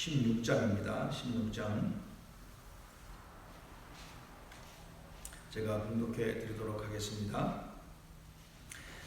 16장입니다. 16장 제가 봉독해 드리도록 하겠습니다.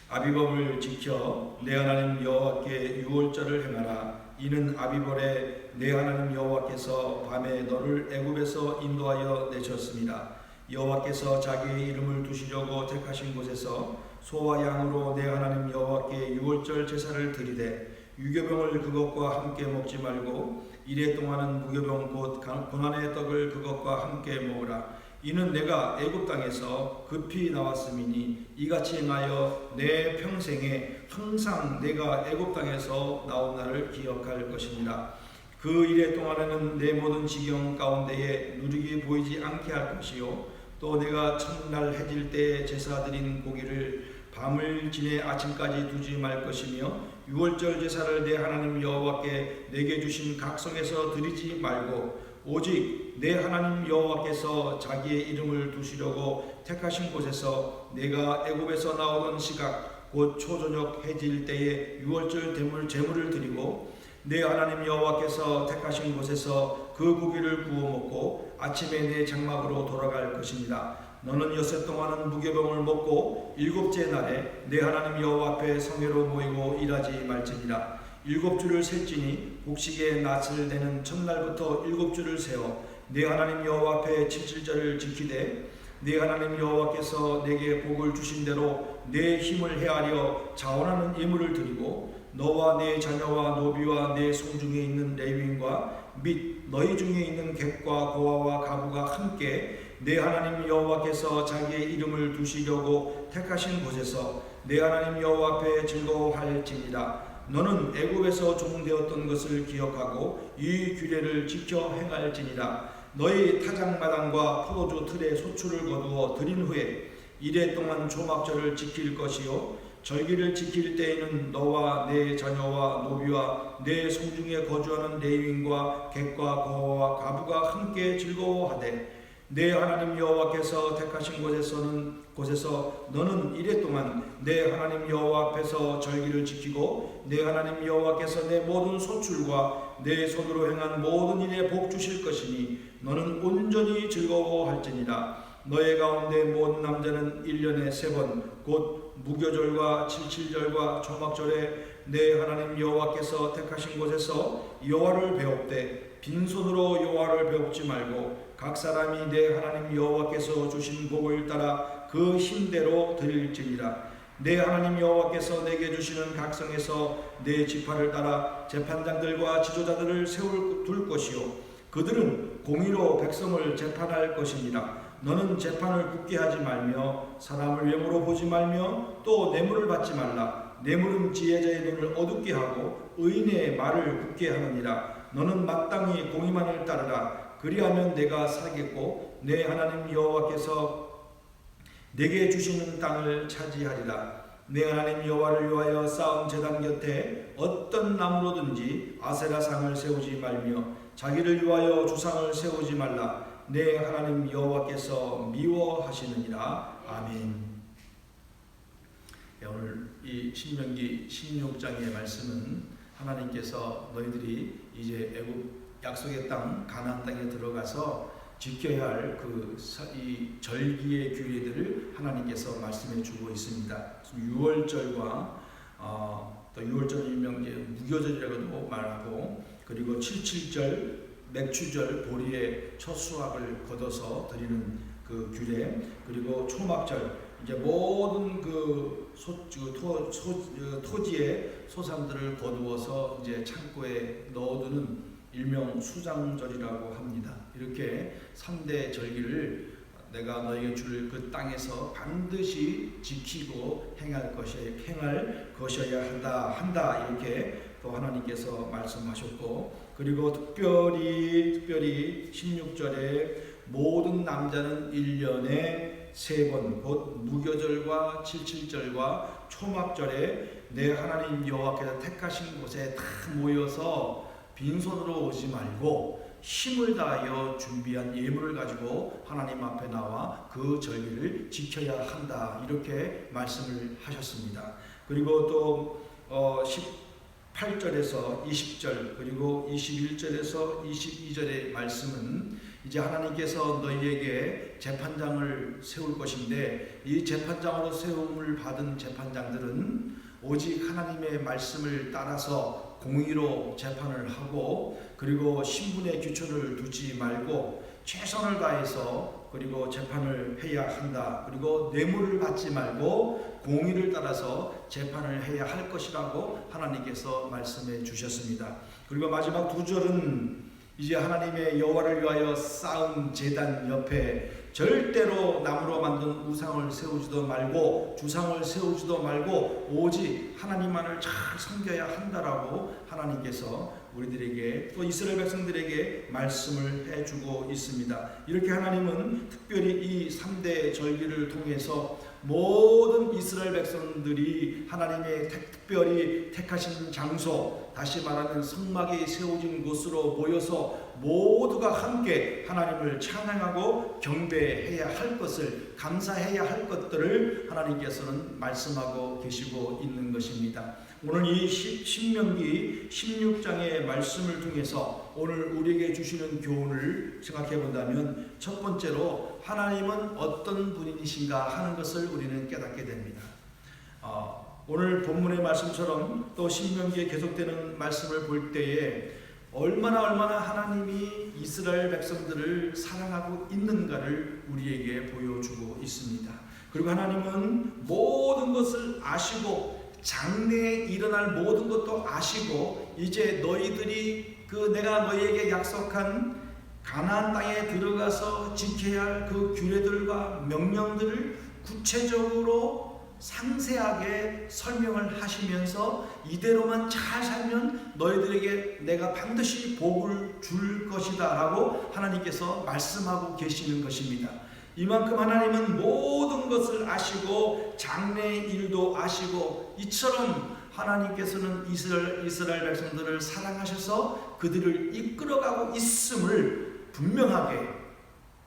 아비법을 지켜 내 하나님 여호와께 유월절을 행하라. 이는 아비벌에 내 하나님 여호와께서 밤에 너를 애굽에서 인도하여 내셨습니다. 여호와께서 자기의 이름을 두시려고 택하신 곳에서 소와 양으로 내 하나님 여호와께 유월절 제사를 드리되 유교병을 그것과 함께 먹지 말고 이래 동안은 무교병 곧 고난의 떡을 그것과 함께 먹으라. 이는 내가 애굽 땅에서 급히 나왔음이니 이같이 행하여 내 평생에 항상 내가 애굽 땅에서 나온 날을 기억할 것이니라. 그 이래 동안에는 내 모든 지경 가운데에 누룩이 보이지 않게 할 것이요 또 내가 첫날 해질 때에 제사 드린 고기를 밤을 지내 아침까지 두지 말 것이며 유월절 제사를 내 하나님 여호와께 내게 주신 각성에서 드리지 말고 오직 내 하나님 여호와께서 자기의 이름을 두시려고 택하신 곳에서 내가 애굽에서 나오던 시각 곧 초저녁 해질 때에 유월절 제물을 드리고 내 하나님 여호와께서 택하신 곳에서 그 고기를 구워 먹고 아침에 내 장막으로 돌아갈 것입니다. 너는 엿새 동안은 무교병을 먹고 일곱째 날에 내 하나님 여호와 앞에 성회로 모이고 일하지 말지니라. 7주를 셀지니 곡식의 낫을 내는 첫날부터 7주를 세워 내 하나님 여호와 앞에 칠칠절을 지키되 내 하나님 여호와께서 내게 복을 주신 대로 내 힘을 헤아려 자원하는 예물을 드리고 너와 내 자녀와 노비와 내 송중에 있는 레위인과 및 너희 중에 있는 객과 고아와 가부가 함께 내 하나님 여호와께서 자기의 이름을 두시려고 택하신 곳에서 내 하나님 여호와 앞에 즐거워할지니라. 너는 애굽에서 종되었던 것을 기억하고 이 규례를 지켜 행할지니라. 너희 타작마당과 포도주 틀에 소출을 거두어 드린 후에 이래 동안 초막절을 지킬 것이요 절기를 지킬 때에는 너와 내 자녀와 노비와 내 송중에 거주하는 레위인과 객과 고아와 가부가 함께 즐거워하되 내 하나님 여호와께서 택하신 곳에서 너는 이래 동안 내 하나님 여호와 앞에서 절기를 지키고 내 하나님 여호와께서 내 모든 소출과 내 손으로 행한 모든 일에 복 주실 것이니 너는 온전히 즐거워할지니라. 너의 가운데 모든 남자는 1년에 3번 곧 무교절과 칠칠절과 초막절에 내 하나님 여호와께서 택하신 곳에서 여호와를 배웁되 빈손으로 여호와를 배웁지 말고 각 사람이 내 하나님 여호와께서 주신 복을 따라 그 힘대로 드릴지니라. 내 하나님 여호와께서 내게 주시는 각성에서 내 지파를 따라 재판장들과 지도자들을 둘 것이요 그들은 공의로 백성을 재판할 것이니라. 너는 재판을 굳게 하지 말며 사람을 외모로 보지 말며 또 뇌물을 받지 말라. 뇌물은 지혜자의 눈을 어둡게 하고 의인의 말을 굳게 하느니라. 너는 마땅히 공의만을 따르라. 그리하면 내가 살겠고 내 하나님 여호와께서 내게 주시는 땅을 차지하리라. 내 하나님 여호와를 위하여 쌓은 제단 곁에 어떤 나무로든지 아세라상을 세우지 말며 자기를 위하여 주상을 세우지 말라. 내 하나님 여호와께서 미워하시느니라. 아멘. 오늘 이 신명기 16장의 말씀은 하나님께서 너희들이 이제 애굽 약속의 땅 가나안 땅에 들어가서 지켜야 할 이 절기의 규례들을 하나님께서 말씀해 주고 있습니다. 유월절과 또 유월절 일명 무교절이라고도 말하고 그리고 칠칠절 맥추절 보리의 첫 수확을 거둬서 드리는 그 규례 그리고 초막절 이제 모든 토지의 소산들을 거두어서 이제 창고에 넣어두는 일명 수장절이라고 합니다. 이렇게 3대 절기를 내가 너에게 줄 그 땅에서 반드시 지키고 행할 것이어야 한다 이렇게 또 하나님께서 말씀하셨고 그리고 특별히 16절에 모든 남자는 1년에 3번 곧 무교절과 칠칠절과 초막절에 내 하나님 여호와께서 택하신 곳에 다 모여서 빈손으로 오지 말고 힘을 다하여 준비한 예물을 가지고 하나님 앞에 나와 그 절기를 지켜야 한다 이렇게 말씀을 하셨습니다. 그리고 또 8절에서 20절 그리고 21절에서 22절의 말씀은 이제 하나님께서 너희에게 재판장을 세울 것인데, 이 재판장으로 세움을 받은 재판장들은 오직 하나님의 말씀을 따라서 공의로 재판을 하고, 그리고 신분의 규천을 두지 말고 최선을 다해서 그리고 재판을 해야 한다. 그리고 뇌물을 받지 말고 공의를 따라서 재판을 해야 할 것이라고 하나님께서 말씀해 주셨습니다. 그리고 마지막 2절은 이제 하나님의 여호와를 위하여 쌓은 제단 옆에 절대로 나무로 만든 우상을 세우지도 말고 주상을 세우지도 말고 오직 하나님만을 잘 섬겨야 한다라고 하나님께서 우리들에게, 또 이스라엘 백성들에게 말씀을 해주고 있습니다. 이렇게 하나님은 특별히 이 3대 절기를 통해서 모든 이스라엘 백성들이 하나님의 특별히 택하신 장소, 다시 말하면 성막이 세워진 곳으로 모여서 모두가 함께 하나님을 찬양하고 경배해야 할 것을, 감사해야 할 것들을 하나님께서는 말씀하고 계시고 있는 것입니다. 오늘 이 신명기 16장의 말씀을 통해서 오늘 우리에게 주시는 교훈을 생각해 본다면, 첫 번째로 하나님은 어떤 분이신가 하는 것을 우리는 깨닫게 됩니다. 오늘 본문의 말씀처럼 또 신명기에 계속되는 말씀을 볼 때에 얼마나 하나님이 이스라엘 백성들을 사랑하고 있는가를 우리에게 보여주고 있습니다. 그리고 하나님은 모든 것을 아시고 장래에 일어날 모든 것도 아시고, 이제 너희들이 내가 너희에게 약속한 가나안 땅에 들어가서 지켜야 할 그 규례들과 명령들을 구체적으로 상세하게 설명을 하시면서 이대로만 잘 살면 너희들에게 내가 반드시 복을 줄 것이다 라고 하나님께서 말씀하고 계시는 것입니다. 이만큼 하나님은 모든 것을 아시고 장래의 일도 아시고, 이처럼 하나님께서는 이스라엘 백성들을 사랑하셔서 그들을 이끌어가고 있음을 분명하게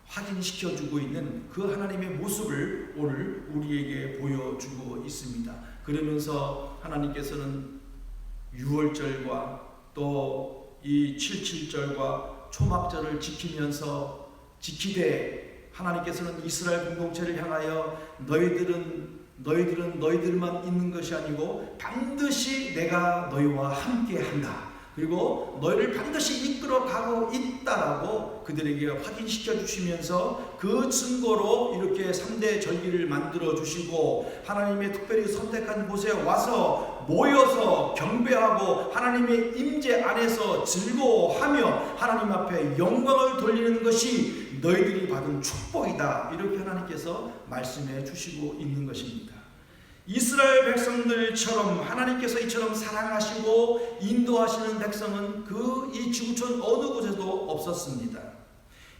확인시켜주고 있는 그 하나님의 모습을 오늘 우리에게 보여주고 있습니다. 그러면서 하나님께서는 유월절과 또 이 77절과 초막절을 지키되 하나님께서는 이스라엘 공동체를 향하여 너희들만 있는 것이 아니고 반드시 내가 너희와 함께 한다. 그리고 너희를 반드시 이끌어가고 있다라고 그들에게 확인시켜 주시면서 그 증거로 이렇게 3대 절기를 만들어 주시고, 하나님의 특별히 선택한 곳에 와서 모여서 경배하고 하나님의 임재 안에서 즐거워하며 하나님 앞에 영광을 돌리는 것이 너희들이 받은 축복이다. 이렇게 하나님께서 말씀해 주시고 있는 것입니다. 이스라엘 백성들처럼 하나님께서 이처럼 사랑하시고 인도하시는 백성은 이 지구촌 어느 곳에도 없었습니다.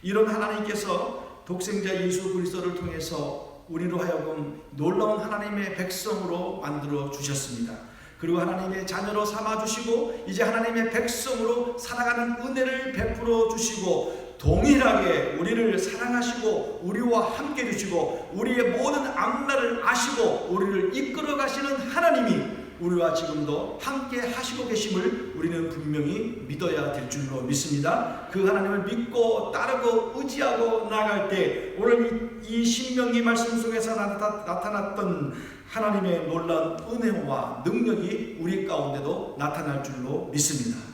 이런 하나님께서 독생자 예수 그리스도를 통해서 우리로 하여금 놀라운 하나님의 백성으로 만들어 주셨습니다. 그리고 하나님의 자녀로 삼아주시고 이제 하나님의 백성으로 살아가는 은혜를 베풀어 주시고, 동일하게 우리를 사랑하시고 우리와 함께 해주시고 우리의 모든 앞날을 아시고 우리를 이끌어 가시는 하나님이 우리와 지금도 함께 하시고 계심을 우리는 분명히 믿어야 될 줄로 믿습니다. 그 하나님을 믿고 따르고 의지하고 나아갈 때 오늘 이 신명기 말씀 속에서 나타났던 하나님의 놀라운 은혜와 능력이 우리 가운데도 나타날 줄로 믿습니다.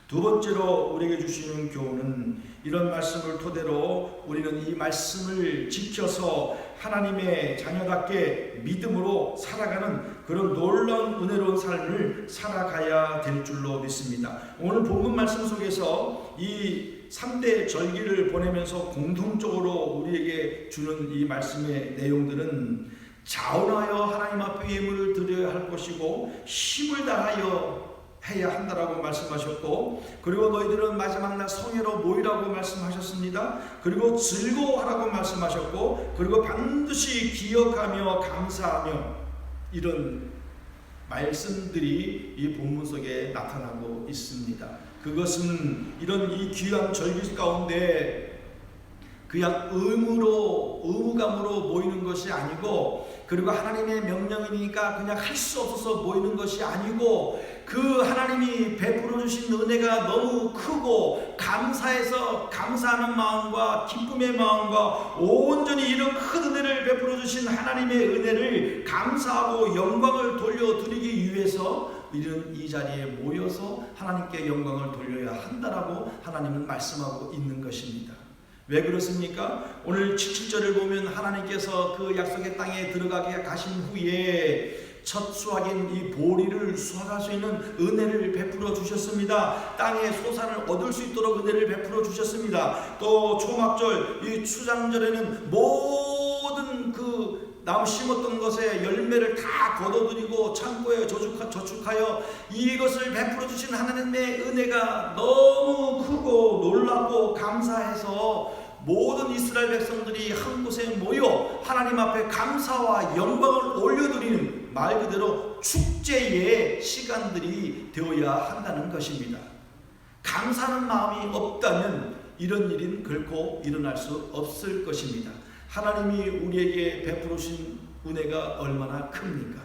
두 번째로 우리에게 주시는 교훈은, 이런 말씀을 토대로 우리는 이 말씀을 지켜서 하나님의 자녀답게 믿음으로 살아가는 그런 놀라운 은혜로운 삶을 살아가야 될 줄로 믿습니다. 오늘 본문 말씀 속에서 이 3대 절기를 보내면서 공통적으로 우리에게 주는 이 말씀의 내용들은 자원하여 하나님 앞에 예물을 드려야 할 것이고 힘을 다하여 해야 한다라고 말씀하셨고, 그리고 너희들은 마지막 날 성회로 모이라고 말씀하셨습니다. 그리고 즐거워하라고 말씀하셨고, 그리고 반드시 기억하며 감사하며, 이런 말씀들이 이 본문 속에 나타나고 있습니다. 그것은 이런 이 귀한 절기 가운데 그냥 의무감으로 모이는 것이 아니고, 그리고 하나님의 명령이니까 그냥 할 수 없어서 모이는 것이 아니고, 그 하나님이 베풀어 주신 은혜가 너무 크고 감사해서 감사하는 마음과 기쁨의 마음과 온전히 이런 큰 은혜를 베풀어 주신 하나님의 은혜를 감사하고 영광을 돌려드리기 위해서 이런 이 자리에 모여서 하나님께 영광을 돌려야 한다라고 하나님은 말씀하고 있는 것입니다. 왜 그렇습니까? 오늘 17절을 보면 하나님께서 그 약속의 땅에 들어가게 가신 후에 첫 수확인 이 보리를 수확할 수 있는 은혜를 베풀어 주셨습니다. 땅에 소산을 얻을 수 있도록 은혜를 베풀어 주셨습니다. 또 초막절, 이 추장절에는 모든 그 나무 심었던 것에 열매를 다 거둬들이고 창고에 저축하여 이것을 베풀어 주신 하나님의 은혜가 너무 크고 놀랍고 감사해서 모든 이스라엘 백성들이 한 곳에 모여 하나님 앞에 감사와 영광을 올려드리는 말 그대로 축제의 시간들이 되어야 한다는 것입니다. 감사하는 마음이 없다면 이런 일은 결코 일어날 수 없을 것입니다. 하나님이 우리에게 베풀어 주신 은혜가 얼마나 큽니까?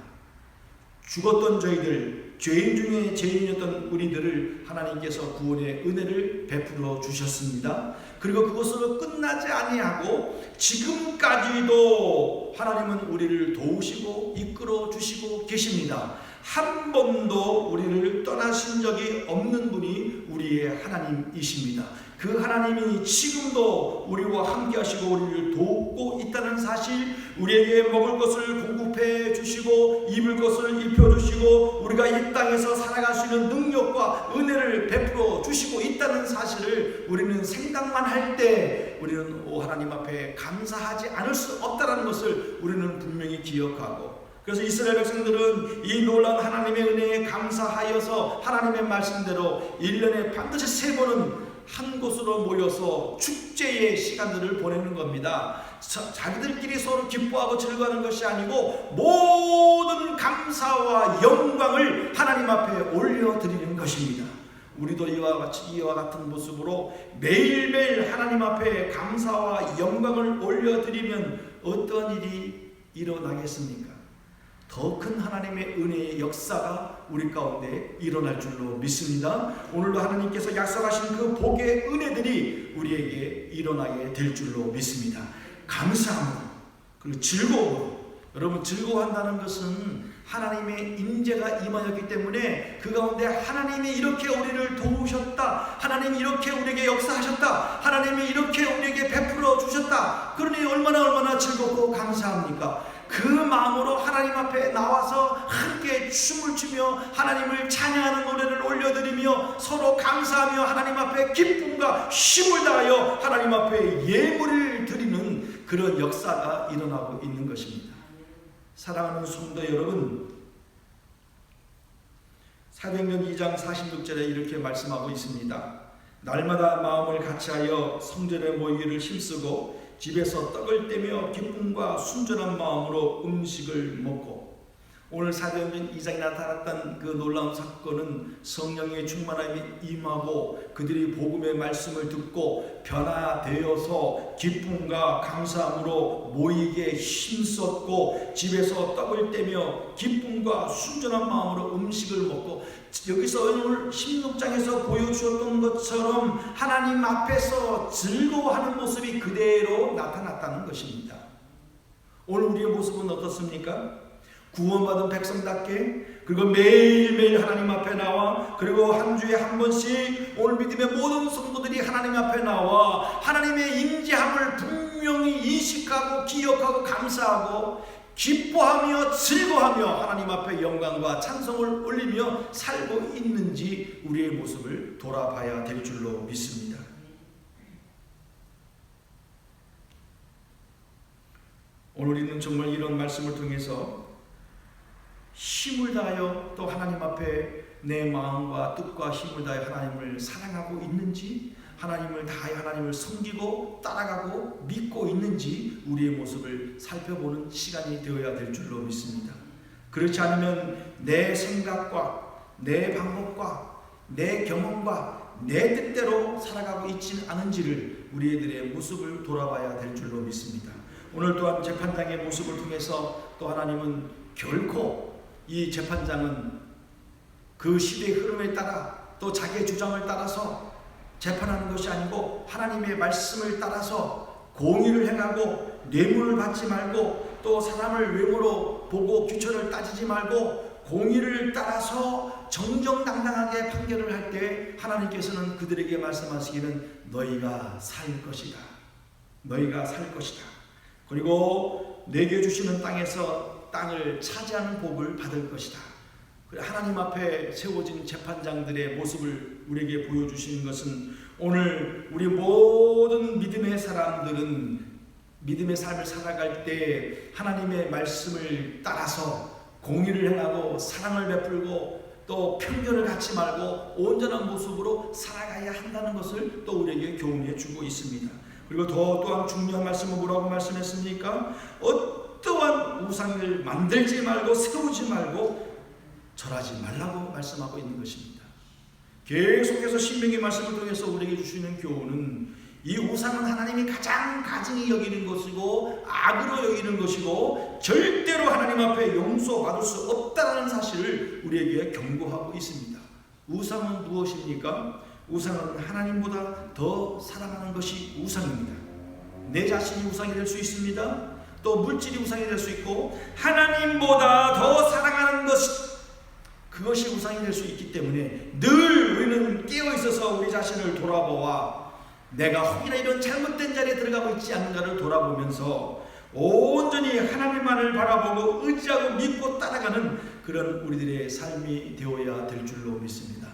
죽었던 저희들, 죄인 중에 죄인이었던 우리들을 하나님께서 구원의 은혜를 베풀어 주셨습니다. 그리고 그것으로 끝나지 아니하고 지금까지도 하나님은 우리를 도우시고 이끌어 주시고 계십니다. 한 번도 우리를 떠나신 적이 없는 분이 우리의 하나님이십니다. 그 하나님이 지금도 우리와 함께 하시고 우리를 돕고 있다는 사실, 우리에게 먹을 것을 공급해 주시고 입을 것을 입혀 주시고 우리가 이 땅에서 살아갈 수 있는 능력과 은혜를 베풀어 주시고 있다는 사실을 우리는 생각만 할 때 우리는 하나님 앞에 감사하지 않을 수 없다는 것을 우리는 분명히 기억하고, 그래서 이스라엘 백성들은 이 놀라운 하나님의 은혜에 감사하여서 하나님의 말씀대로 1년에 반드시 3번은 한 곳으로 모여서 축제의 시간들을 보내는 겁니다. 자기들끼리 서로 기뻐하고 즐거워하는 것이 아니고 모든 감사와 영광을 하나님 앞에 올려드리는 것입니다. 우리도 이와 같은 모습으로 매일매일 하나님 앞에 감사와 영광을 올려드리면 어떤 일이 일어나겠습니까? 더 큰 하나님의 은혜의 역사가 우리 가운데 일어날 줄로 믿습니다. 오늘도 하나님께서 약속하신 그 복의 은혜들이 우리에게 일어나게 될 줄로 믿습니다. 감사함으로, 그리고 즐거움으로. 여러분, 즐거워한다는 것은 하나님의 임재가 임하였기 때문에 그 가운데 하나님이 이렇게 우리를 도우셨다, 하나님이 이렇게 우리에게 역사하셨다, 하나님이 이렇게 우리에게 베풀어 주셨다, 그러니 얼마나 즐겁고 감사합니까? 그 마음으로 하나님 앞에 나와서 함께 춤을 추며 하나님을 찬양하는 노래를 올려드리며 서로 감사하며 하나님 앞에 기쁨과 힘을 다하여 하나님 앞에 예물을 드리는 그런 역사가 일어나고 있는 것입니다. 사랑하는 성도 여러분, 사도행전 2장 46절에 이렇게 말씀하고 있습니다. 날마다 마음을 같이하여 성전에 모이기를 힘쓰고 집에서 떡을 떼며 기쁨과 순전한 마음으로 음식을 먹고. 오늘 사도행전 2장에 나타났던 그 놀라운 사건은 성령의 충만함이 임하고 그들이 복음의 말씀을 듣고 변화되어서 기쁨과 감사함으로 모이게 힘썼고 집에서 떡을 떼며 기쁨과 순전한 마음으로 음식을 먹고, 여기서 오늘 16장에서 보여주었던 것처럼 하나님 앞에서 즐거워하는 모습이 그대로 나타났다는 것입니다. 오늘 우리의 모습은 어떻습니까? 구원받은 백성답게, 그리고 매일매일 하나님 앞에 나와, 그리고 한 주에 한 번씩 오늘 믿음의 모든 성도들이 하나님 앞에 나와 하나님의 임재함을 분명히 인식하고 기억하고 감사하고 기뻐하며 즐거워하며 하나님 앞에 영광과 찬송을 올리며 살고 있는지 우리의 모습을 돌아봐야 될 줄로 믿습니다. 오늘 우리는 정말 이런 말씀을 통해서 힘을 다하여 또 하나님 앞에 내 마음과 뜻과 힘을 다하여 하나님을 사랑하고 있는지, 하나님을 다하여 하나님을 섬기고 따라가고 믿고 있는지 우리의 모습을 살펴보는 시간이 되어야 될 줄로 믿습니다. 그렇지 않으면 내 생각과 내 방법과 내 경험과 내 뜻대로 살아가고 있지는 않은지를 우리들의 모습을 돌아봐야 될 줄로 믿습니다. 오늘 또한 재판장의 모습을 통해서 또 하나님은 결코 이 재판장은 그 시대의 흐름에 따라 또 자기의 주장을 따라서 재판하는 것이 아니고 하나님의 말씀을 따라서 공의를 행하고 뇌물을 받지 말고 또 사람을 외모로 보고 규천을 따지지 말고 공의를 따라서 정정당당하게 판결을 할 때 하나님께서는 그들에게 말씀하시기는 너희가 살 것이다. 너희가 살 것이다. 그리고 내게 주시는 땅에서 땅을 차지하는 복을 받을 것이다. 하나님 앞에 세워진 재판장들의 모습을 우리에게 보여주시는 것은 오늘 우리 모든 믿음의 사람들은 믿음의 삶을 살아갈 때 하나님의 말씀을 따라서 공의를 행하고 사랑을 베풀고 또 편견을 갖지 말고 온전한 모습으로 살아가야 한다는 것을 또 우리에게 교훈해 주고 있습니다. 그리고 또한 중요한 말씀은 뭐라고 말씀했습니까? 어떠한 우상을 만들지 말고 세우지 말고 절하지 말라고 말씀하고 있는 것입니다. 계속해서 신명기 말씀을 통해서 우리에게 주시는 교훈은 이 우상은 하나님이 가장 가증히 여기는 것이고 악으로 여기는 것이고 절대로 하나님 앞에 용서받을 수 없다는 사실을 우리에게 경고하고 있습니다. 우상은 무엇입니까? 우상은 하나님보다 더 사랑하는 것이 우상입니다. 내 자신이 우상이 될 수 있습니다. 또 물질이 우상이 될 수 있고 하나님보다 더 사랑하는 그것이 우상이 될 수 있기 때문에 늘 우리는 깨어있어서 우리 자신을 돌아보아 내가 혹이나 이런 잘못된 자리에 들어가고 있지 않는가를 돌아보면서 온전히 하나님만을 바라보고 의지하고 믿고 따라가는 그런 우리들의 삶이 되어야 될 줄로 믿습니다.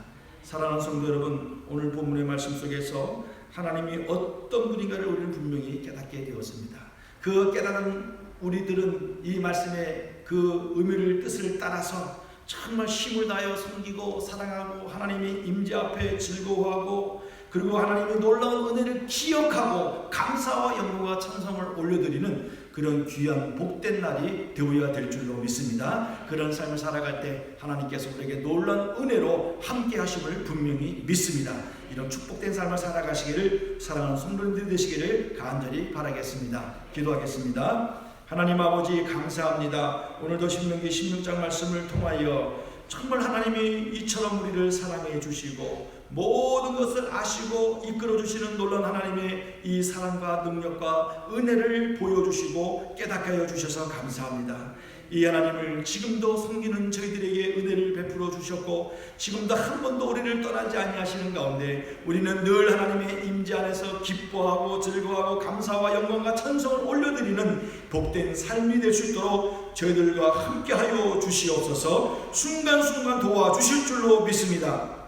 사랑하는 성도 여러분, 오늘 본문의 말씀 속에서 하나님이 어떤 분인가를 우리는 분명히 깨닫게 되었습니다. 그 깨달은 우리들은 이 말씀의 그 의미를 뜻을 따라서 정말 힘을 다하여 섬기고 사랑하고 하나님의 임재 앞에 즐거워하고 그리고 하나님의 놀라운 은혜를 기억하고 감사와 영광과 찬송을 올려드리는 그런 귀한 복된 날이 되어야 될 줄로 믿습니다. 그런 삶을 살아갈 때 하나님께서 우리에게 놀라운 은혜로 함께 하심을 분명히 믿습니다. 이런 축복된 삶을 살아가시기를 사랑하는 성도님들이 되시기를 간절히 바라겠습니다. 기도하겠습니다. 하나님 아버지 감사합니다. 오늘도 신명기 16장 말씀을 통하여 정말 하나님이 이처럼 우리를 사랑해 주시고 모든 것을 아시고 이끌어 주시는 놀라운 하나님의 이 사랑과 능력과 은혜를 보여주시고 깨닫게 하여 주셔서 감사합니다. 이 하나님을 지금도 섬기는 저희들에게 은혜를 베풀어 주셨고 지금도 한 번도 우리를 떠나지 아니하시는 가운데 우리는 늘 하나님의 임재 안에서 기뻐하고 즐거워하고 감사와 영광과 찬송을 올려드리는 복된 삶이 될 수 있도록 저희들과 함께하여 주시옵소서. 순간순간 도와주실 줄로 믿습니다.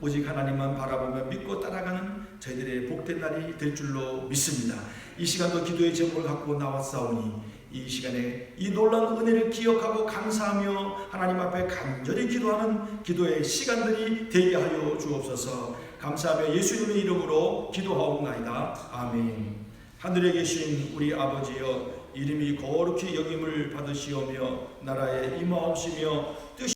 오직 하나님만 바라보며 믿고 따라가는 저희들의 복된 날이 될 줄로 믿습니다. 이 시간도 기도의 제목을 갖고 나왔사오니 이 시간에 이 놀라운 은혜를 기억하고 감사하며 하나님 앞에 간절히 기도하는 기도의 시간들이 되게 하여 주옵소서. 감사하며 예수님의 이름으로 기도하옵나이다. 아멘. 하늘에 계신 우리 아버지여, 이름이 거룩히 여김을 받으시오며 나라에 임하옵시며 뜻이